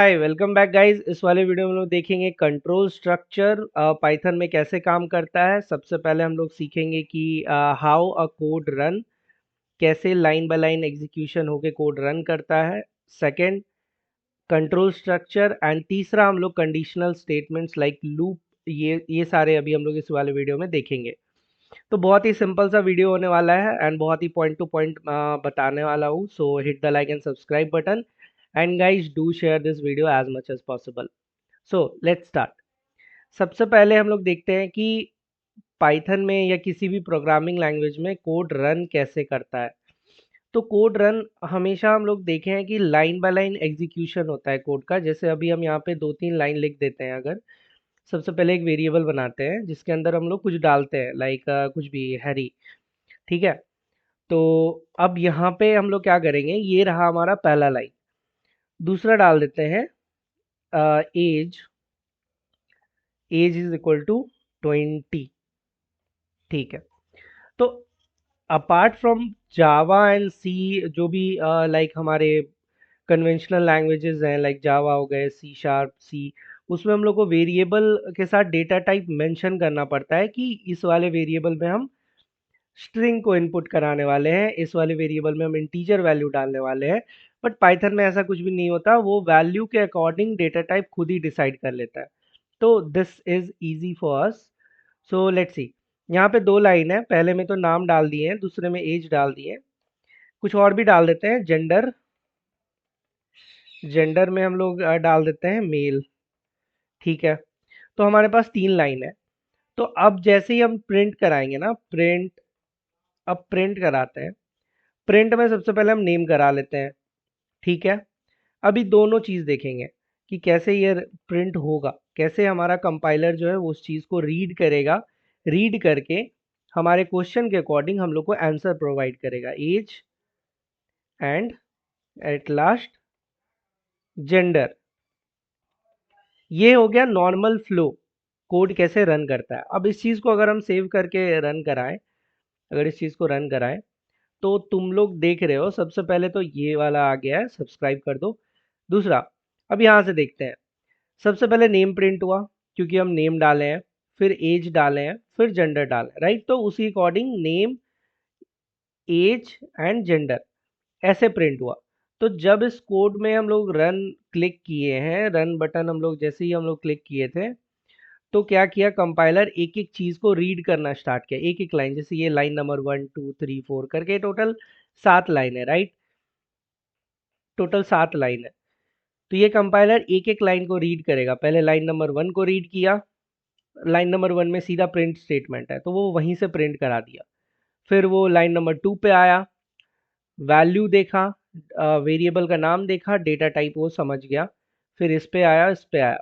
Hi welcome back guys. इस वाले video में हम लोग देखेंगे कंट्रोल स्ट्रक्चर पाइथन में कैसे काम करता है। सबसे पहले हम लोग सीखेंगे कि हाउ अ कोड रन, कैसे लाइन बाय लाइन एग्जीक्यूशन होके कोड रन करता है। Second, control structure. एंड तीसरा हम लोग कंडीशनल स्टेटमेंट्स लाइक लूप, ये सारे अभी हम लोग इस वाले वीडियो में देखेंगे। तो बहुत ही सिंपल सा वीडियो होने वाला है एंड बहुत ही पॉइंट टू पॉइंट बताने वाला हूँ। So hit the like and subscribe button and guys do share this video as much as possible. So let's start. सबसे पहले हम लोग देखते हैं कि पाइथन में या किसी भी प्रोग्रामिंग लैंग्वेज में कोड रन कैसे करता है। तो कोड रन हमेशा हम लोग देखे हैं कि लाइन बाय लाइन एग्जीक्यूशन होता है कोड का। जैसे अभी हम यहाँ पे 2-3 लाइन लिख देते हैं। अगर सबसे पहले एक वेरिएबल बनाते हैं जिसके अंदर हम लोग कुछ डालते हैं, लाइक कुछ भी हैरी, ठीक है। तो अब यहाँ पे हम लोग क्या करेंगे, ये रहा हमारा पहला लाइन। दूसरा डाल देते हैं age, age is equal to 20, ठीक है। तो apart from Java and C, जो भी लाइक हमारे कन्वेंशनल लैंग्वेजेस हैं, लाइक जावा हो गए, सी शार्प, सी, उसमें हम लोग को वेरिएबल के साथ डेटा टाइप मेंशन करना पड़ता है कि इस वाले वेरिएबल में हम स्ट्रिंग को इनपुट कराने वाले हैं, इस वाले वेरिएबल में हम इंटीजर वैल्यू डालने वाले हैं। बट पाइथन में ऐसा कुछ भी नहीं होता, वो वैल्यू के अकॉर्डिंग डेटा टाइप खुद ही डिसाइड कर लेता है। तो this is easy for us. So let's see. यहाँ पे 2 लाइन है, पहले में तो नाम डाल दिए हैं, दूसरे में एज डाल दिए हैं। कुछ और भी डाल देते हैं, जेंडर, जेंडर में हम लोग डाल देते हैं मेल, ठीक है। तो हमारे पास 3 लाइन है। तो अब जैसे ही हम प्रिंट कराएंगे ना, प्रिंट, अब प्रिंट कराते हैं। प्रिंट में सबसे पहले हम नेम करा लेते हैं, ठीक है। अभी दोनों चीज़ देखेंगे कि कैसे ये प्रिंट होगा, कैसे हमारा कंपाइलर जो है वो उस चीज़ को रीड करेगा, रीड करके हमारे क्वेश्चन के अकॉर्डिंग हम लोग को आंसर प्रोवाइड करेगा। Age and at last gender. ये हो गया नॉर्मल फ्लो, कोड कैसे रन करता है। अब इस चीज़ को अगर हम सेव करके रन कराएं, अगर इस चीज़ को रन कराएं, तो तुम लोग देख रहे हो सबसे पहले तो ये वाला आ गया है, सब्सक्राइब कर दो। दूसरा, अब यहाँ से देखते हैं। सबसे पहले नेम प्रिंट हुआ क्योंकि हम नेम डाले हैं, फिर एज डाले हैं, फिर जेंडर डाले हैं, राइट। तो उसी according name, age and gender ऐसे प्रिंट हुआ। तो जब इस कोड में हम लोग रन क्लिक किए हैं, रन बटन हम लोग जैसे ही हम लोग क्लिक किए थे, तो क्या किया कंपाइलर, एक एक चीज को रीड करना स्टार्ट किया, एक एक लाइन। जैसे ये लाइन नंबर 1 2 3 4 करके टोटल 7 लाइन है, राइट। टोटल 7 लाइन है। तो ये कंपाइलर एक एक लाइन को रीड करेगा। पहले लाइन नंबर 1 को रीड किया, लाइन नंबर 1 में सीधा प्रिंट स्टेटमेंट है तो वो वहीं से प्रिंट करा दिया। फिर वो लाइन नंबर 2 पे आया, वैल्यू देखा, वेरिएबल का नाम देखा, डेटा टाइप वो समझ गया। फिर इस पे आया, इस पे आया,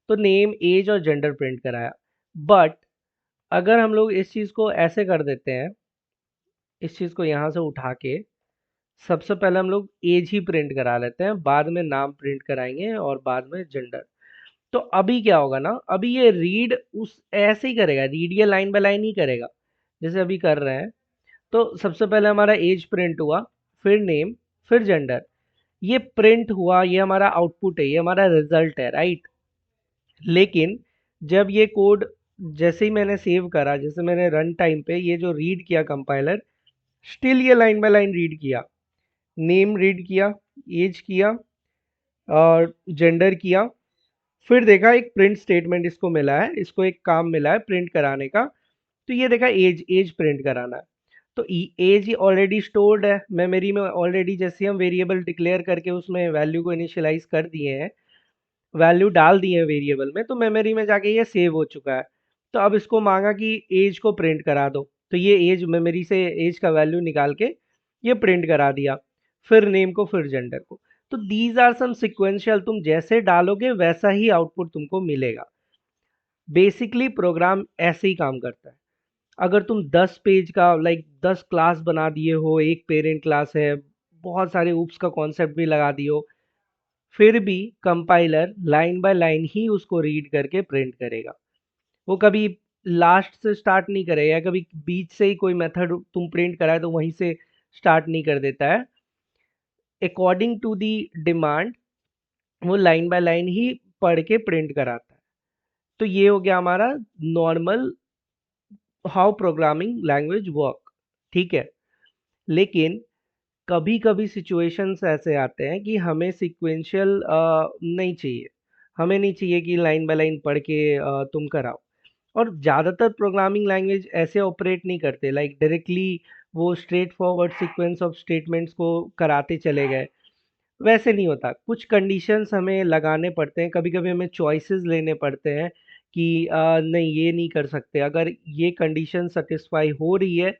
तो नेम, एज और जेंडर प्रिंट कराया। बट अगर हम लोग इस चीज़ को ऐसे कर देते हैं, इस चीज़ को यहाँ से उठा के सबसे पहले हम लोग एज ही प्रिंट करा लेते हैं, बाद में नाम प्रिंट कराएंगे और बाद में जेंडर। तो अभी क्या होगा ना, अभी ये रीड उस ऐसे ही करेगा, रीड ये लाइन बाय लाइन ही करेगा जैसे अभी कर रहे हैं। तो सबसे पहले हमारा एज प्रिंट हुआ, फिर नेम, फिर जेंडर, ये प्रिंट हुआ, ये हमारा आउटपुट है, ये हमारा रिजल्ट है, राइट। लेकिन जब ये कोड, जैसे ही मैंने सेव करा, जैसे मैंने रन टाइम पे ये जो रीड किया कंपाइलर, स्टिल ये लाइन बाय लाइन रीड किया, नेम रीड किया, एज किया और जेंडर किया। फिर देखा एक प्रिंट स्टेटमेंट इसको मिला है, इसको एक काम मिला है प्रिंट कराने का। तो ये देखा एज, एज प्रिंट कराना है। तो एज ऑलरेडी स्टोर्ड है मेमोरी में ऑलरेडी। जैसे हम वेरिएबल डिक्लेयर करके उसमें वैल्यू को इनिशियलाइज कर दिए हैं, वैल्यू डाल दिए हैं वेरिएबल में, तो मेमोरी में जाके ये सेव हो चुका है। तो अब इसको मांगा कि एज को प्रिंट करा दो, तो ये एज मेमोरी से एज का वैल्यू निकाल के ये प्रिंट करा दिया, फिर नेम को, फिर जेंडर को। तो दीज आर सम सिक्वेंशियल, तुम जैसे डालोगे वैसा ही आउटपुट तुमको मिलेगा। बेसिकली प्रोग्राम ऐसे ही काम करता है। अगर तुम 10 पेज का, लाइक 10 क्लास बना दिए हो, एक पेरेंट क्लास है, बहुत सारे ऊप्स का कॉन्सेप्ट भी लगा दिए हो, फिर भी कंपाइलर लाइन बाय लाइन ही उसको रीड करके प्रिंट करेगा। वो कभी लास्ट से स्टार्ट नहीं करेगा, कभी बीच से ही कोई मेथड तुम प्रिंट कराए तो वहीं से स्टार्ट नहीं कर देता है। अकॉर्डिंग टू दी डिमांड वो लाइन बाय लाइन ही पढ़ के प्रिंट कराता है। तो ये हो गया हमारा normal how programming language work. ठीक है। लेकिन कभी कभी सिचुएशंस ऐसे आते हैं कि हमें सीक्वेंशियल नहीं चाहिए। हमें नहीं चाहिए कि लाइन बाय लाइन पढ़ के तुम कराओ। और ज़्यादातर प्रोग्रामिंग लैंग्वेज ऐसे ऑपरेट नहीं करते, लाइक डायरेक्टली वो straight forward sequence of statements को कराते चले गए। वैसे नहीं होता, कुछ कंडीशंस हमें लगाने पड़ते हैं, कभी कभी हमें चॉइसेस लेने पड़ते हैं कि नहीं ये नहीं कर सकते, अगर ये कंडीशन सेटिस्फाई हो रही है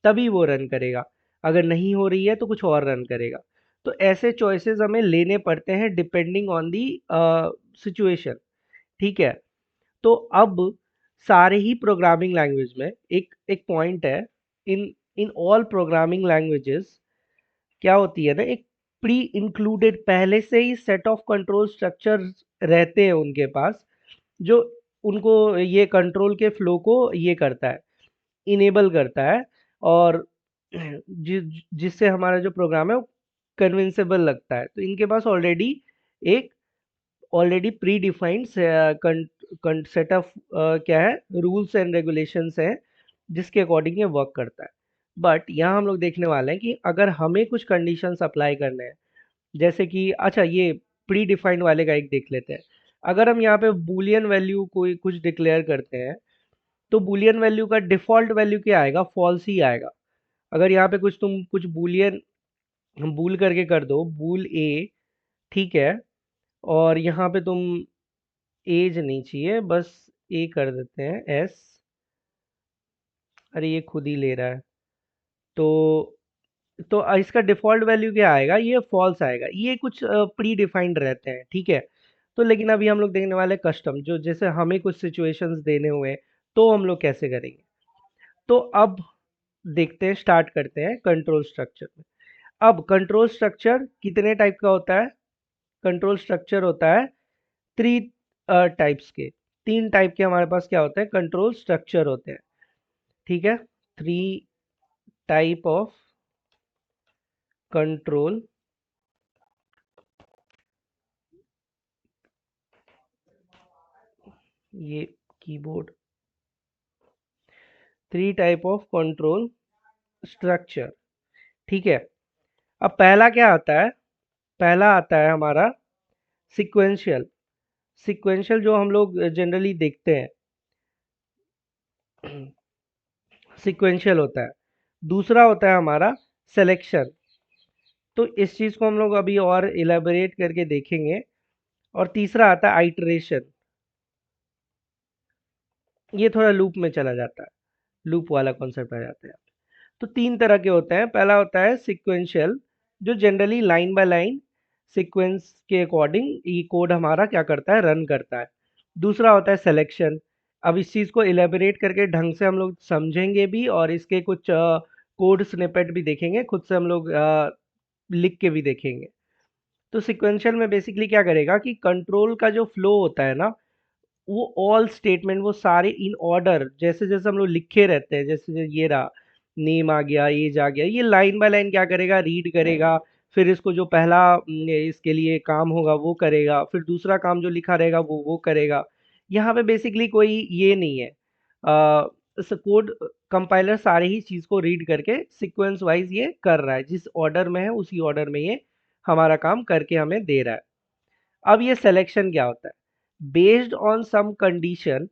तभी वो रन करेगा, अगर नहीं हो रही है तो कुछ और रन करेगा। तो ऐसे चॉइसेस हमें लेने पड़ते हैं डिपेंडिंग ऑन दी सिचुएशन। ठीक है। तो अब सारे ही प्रोग्रामिंग लैंग्वेज में एक एक पॉइंट है, इन इन ऑल प्रोग्रामिंग लैंग्वेजेस क्या होती है ना, एक प्री इंक्लूडेड पहले से ही सेट ऑफ कंट्रोल स्ट्रक्चर रहते हैं उनके पास, जो उनको ये कंट्रोल के फ्लो को ये करता है, इनेबल करता है। और जिससे हमारा जो प्रोग्राम है वो कन्विंसेबल लगता है। तो इनके पास एक already pre defined set of क्या है, रूल्स एंड रेगुलेशंस हैं, जिसके अकॉर्डिंग ये वर्क करता है। बट यहाँ हम लोग देखने वाले हैं कि अगर हमें कुछ कंडीशंस अप्लाई करने हैं, जैसे कि अच्छा ये प्री डिफाइंड वाले का एक देख लेते हैं। अगर हम यहाँ पे बूलियन वैल्यू कोई कुछ डिक्लेयर करते हैं, तो बूलियन वैल्यू का डिफॉल्ट वैल्यू क्या आएगा, फॉल्स ही आएगा। अगर यहाँ पे कुछ तुम कुछ बूलियन बूल करके कर दो, बूल ए, ठीक है, और यहाँ पे तुम एज नहीं चाहिए, बस ए कर देते हैं एस। अरे ये खुद ही ले रहा है। तो इसका डिफ़ॉल्ट वैल्यू क्या आएगा, ये फॉल्स आएगा। ये कुछ प्री डिफाइंड रहते हैं, ठीक है। तो लेकिन अभी हम लोग देखने वाले कस्टम, जो जैसे हमें कुछ सिचुएशंस देने हुए, तो हम लोग कैसे करेंगे। तो अब देखते हैं, स्टार्ट करते हैं कंट्रोल स्ट्रक्चर में। अब कंट्रोल स्ट्रक्चर कितने टाइप का होता है, कंट्रोल स्ट्रक्चर होता है थ्री टाइप्स के। तीन टाइप के हमारे पास क्या होते हैं, कंट्रोल स्ट्रक्चर होते हैं। ठीक है। थ्री टाइप ऑफ कंट्रोल, ये keyboard, three type of control structure. ठीक है। अब पहला क्या आता है, पहला आता है हमारा सिक्वेंशियल। सिक्वेंशियल जो हम लोग जनरली देखते हैं, सिक्वेंशियल होता है। दूसरा होता है हमारा सिलेक्शन। तो इस चीज को हम लोग अभी और इलेबोरेट करके देखेंगे। और तीसरा आता है आइटरेशन। ये थोड़ा लूप में चला जाता है, लूप वाला कॉन्सेप्ट आ जाता है। तो तीन तरह के होते हैं। पहला होता है सिक्वेंशियल, जो generally line by line sequence के अकॉर्डिंग ये कोड हमारा क्या करता है, रन करता है। दूसरा होता है सिलेक्शन। अब इस चीज़ को इलेबोरेट करके ढंग से हम लोग समझेंगे भी, और इसके कुछ कोड स्निपेट भी देखेंगे, खुद से हम लोग लिख के भी देखेंगे। तो सिक्वेंशियल में बेसिकली क्या करेगा कि कंट्रोल का जो फ्लो होता है ना, वो ऑल स्टेटमेंट, वो सारे इन ऑर्डर, जैसे जैसे हम लोग लिखे रहते हैं, जैसे ये रहा, नेम आ गया, एज आ गया, ये लाइन बाय लाइन क्या करेगा, रीड करेगा। फिर इसको जो पहला इसके लिए काम होगा वो करेगा, फिर दूसरा काम जो लिखा रहेगा वो करेगा। यहाँ पे बेसिकली कोई ये नहीं है, कोड कंपाइलर सारे ही चीज़ को रीड करके सीक्वेंस वाइज ये कर रहा है, जिस ऑर्डर में है उसी ऑर्डर में ये हमारा काम करके हमें दे रहा है। अब ये सिलेक्शन क्या होता है, based on some condition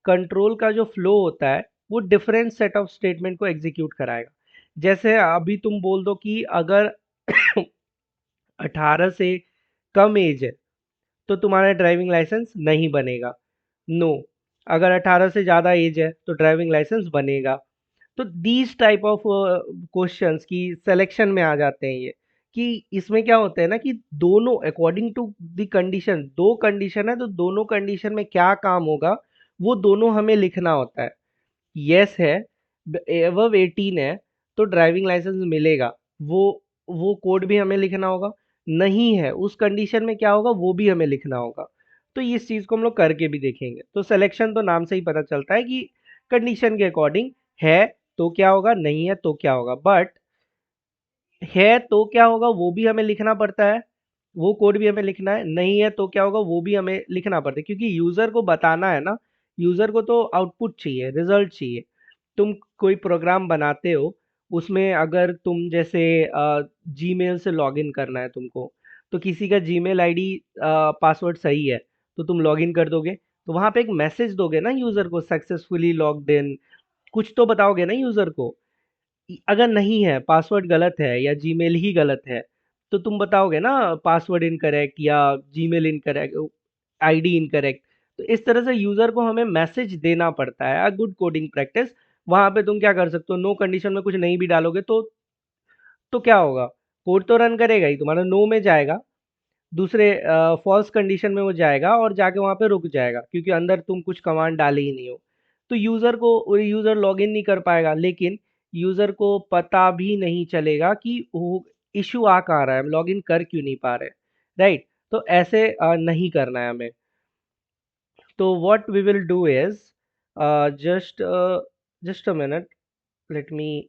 control का जो फ्लो होता है वो डिफरेंट सेट ऑफ स्टेटमेंट को एग्जीक्यूट कराएगा। जैसे अभी तुम बोल दो कि अगर 18 से कम एज है तो तुम्हारा ड्राइविंग लाइसेंस नहीं बनेगा। नो। अगर 18 से ज़्यादा एज है तो ड्राइविंग लाइसेंस बनेगा। तो दीज टाइप ऑफ क्वेश्चंस की सिलेक्शन में आ जाते हैं ये, कि इसमें क्या होता है ना कि दोनों अकॉर्डिंग टू द कंडीशन, दो कंडीशन है तो दोनों कंडीशन में क्या काम होगा वो दोनों हमें लिखना होता है। यस है, एबव 18 है तो ड्राइविंग लाइसेंस मिलेगा, वो वो कोड भी हमें लिखना होगा। नहीं है उस कंडीशन में क्या होगा वो भी हमें लिखना होगा। तो इस चीज़ को हम लोग करके भी देखेंगे। तो सिलेक्शन तो नाम से ही पता चलता है कि कंडीशन के अकॉर्डिंग है तो क्या होगा, नहीं है तो क्या होगा। बट है तो क्या होगा वो भी हमें लिखना पड़ता है, वो कोड भी हमें लिखना है, नहीं है तो क्या होगा, वो भी हमें लिखना पड़ता है, क्योंकि यूजर को बताना है ना, यूजर को तो आउटपुट चाहिए, रिजल्ट चाहिए। तुम कोई प्रोग्राम बनाते हो, उसमें अगर तुम जैसे जीमेल से लॉगिन करना है तुमको, तो किसी का जीमेल आईडी पासवर्ड सही है, तो तुम लॉगिन कर दोगे, तो वहां पे एक मैसेज दोगे ना यूजर को, सक्सेसफुली लॉग्ड इन, कुछ तो बताओगे ना यूजर को। अगर नहीं है, पासवर्ड गलत है या जीमेल ही गलत है, तो तुम बताओगे ना पासवर्ड इनकरेक्ट या जीमेल इनकरेक्ट, आईडी इनकरेक्ट। तो इस तरह से यूजर को हमें मैसेज देना पड़ता है, अ गुड कोडिंग प्रैक्टिस। वहां पे तुम क्या कर सकते हो, नो कंडीशन में कुछ नहीं भी डालोगे तो क्या होगा, कोड तो रन करेगा ही, तुम्हारा नो में जाएगा, दूसरे फॉल्स कंडीशन में वो जाएगा और जाके वहां पे रुक जाएगा, क्योंकि अंदर तुम कुछ कमांड डाले ही नहीं हो। तो यूजर लॉगिन नहीं कर पाएगा, लेकिन यूजर को पता भी नहीं चलेगा कि वो इशू आ कहाँ रहा है, हम लॉगिन कर क्यों नहीं पा रहे। राइट। तो ऐसे नहीं करना है हमें। तो what we will do is, just just a minute, let me